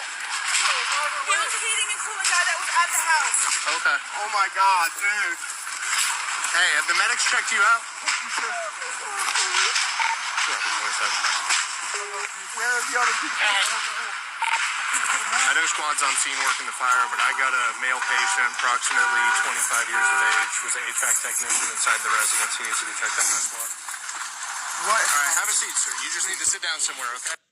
He was a heating and cooling guy that was at the house. Okay. Oh my God, dude. Hey, have the medics checked you out? Where are the other people? I know squad's on scene working the fire, but I got a male patient, approximately 25 years of age, was an HVAC technician inside the residence. He needs to be checked out by squad. What? All right, have a seat, sir. You just need to sit down somewhere, okay?